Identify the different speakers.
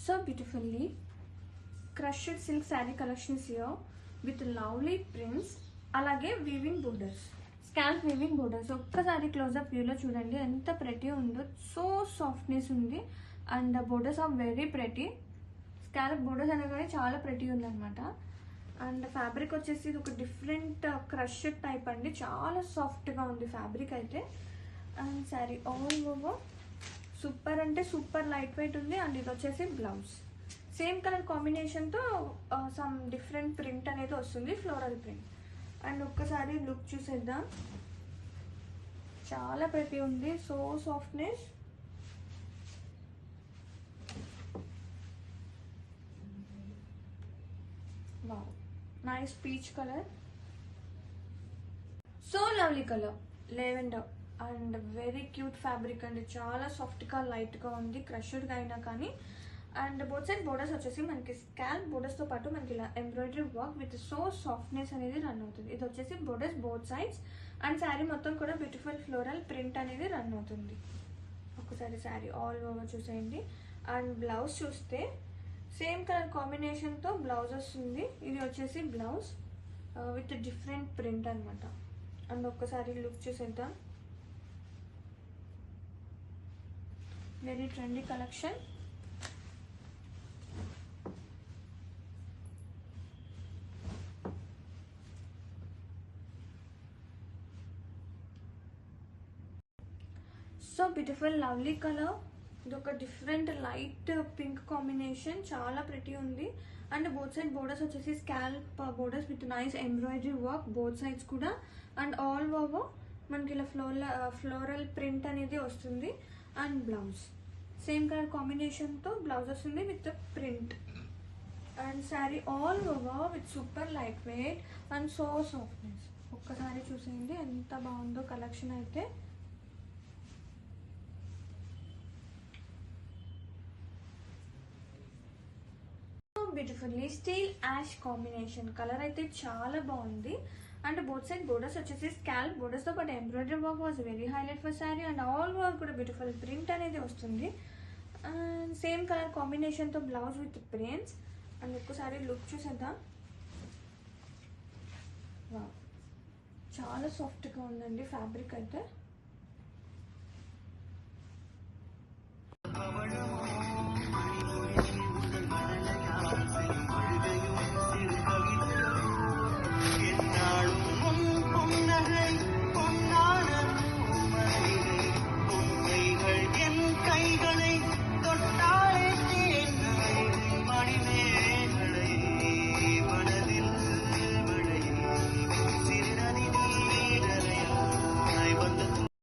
Speaker 1: So beautifully crushed silk saree collections here with lovely prints, అలాగే weaving borders, scallop weaving borders. ఒక్కసారి close up వ్యూలో చూడండి ఎంత pretty ఉందో. సో సాఫ్ట్నెస్ ఉంది and borders are very pretty. Scallop borders అనగానే చాలా ప్రెటీ ఉందన్నమాట. అండ్ ఫ్యాబ్రిక్ వచ్చేసి ఇది ఒక డిఫరెంట్ క్రష్డ్ టైప్ అండి, చాలా సాఫ్ట్గా ఉంది ఫ్యాబ్రిక్ అయితే. And sari all over super అంటే సూపర్ లైట్ వెయిట్ ఉంది. అండ్ ఇది వచ్చేసి బ్లౌజ్ సేమ్ కలర్ కాంబినేషన్తో సమ్ డిఫరెంట్ ప్రింట్ అనేది వస్తుంది, ఫ్లోరల్ ప్రింట్. అండ్ ఒక్కసారి లుక్ చూసేద్దాం, చాలా ప్రెటీ ఉంది, so softness. Wow, nice peach colour, so lovely colour lavender and very cute fabric అండి. చాలా సాఫ్ట్గా లైట్గా ఉంది, క్రష్డ్గా అయినా కానీ. అండ్ బోత్ సైడ్ బోర్డర్స్ వచ్చేసి మనకి స్కాల్ప్ బోర్డర్స్తో పాటు మనకి ఇలా embroidery work with so softness అనేది రన్ అవుతుంది. ఇది వచ్చేసి borders both sides. And sari మొత్తం కూడా బ్యూటిఫుల్ ఫ్లోరల్ ప్రింట్ అనేది రన్ అవుతుంది. ఒకసారి శారీ ఆల్ ఓవర్ చూసేయండి. అండ్ బ్లౌజ్ చూస్తే సేమ్ కలర్ కాంబినేషన్తో బ్లౌజ్ వస్తుంది. ఇది వచ్చేసి బ్లౌజ్ విత్ డిఫరెంట్ ప్రింట్ అనమాట. అండ్ ఒక్కసారి లుక్ చూసేద్దాం, very trendy collection. So beautiful lovely colour, ఇది ఒక డిఫరెంట్ లైట్ పింక్ కాంబినేషన్, చాలా ప్రెటీ ఉంది. అండ్ బోత్ సైడ్ బోర్డర్స్ వచ్చేసి scallop borders with nice embroidery work both sides కూడా. అండ్ ఆల్ ఓవర్ మనకి ఇలా ఫ్లోరల్ ప్రింట్ అనేది వస్తుంది. అండ్ బ్లౌజ్ సేమ్ కలర్ కాంబినేషన్తో బ్లౌజ్ వస్తుంది with print. And sari all over with super light weight and so softness. ఒక్కసారి చూసేయండి ఎంత బాగుందో కలెక్షన్ అయితే. Beautifully steel ash combination colour అయితే చాలా బాగుంది. అండ్ బోత్ సైడ్ బోర్డర్స్ వచ్చేసి స్కాల్ప్ బోర్డర్స్తో పాటు embroidery work was very highlight for sari. And all work కూడా బ్యూటిఫుల్ ప్రింట్ అనేది వస్తుంది. అండ్ సేమ్ కలర్ కాంబినేషన్తో బ్లౌజ్ విత్ ప్రింట్స్. అండ్ ఒక్కసారి లుక్ చూసేద్దాం, చాలా సాఫ్ట్గా ఉందండి ఫ్యాబ్రిక్ అయితే.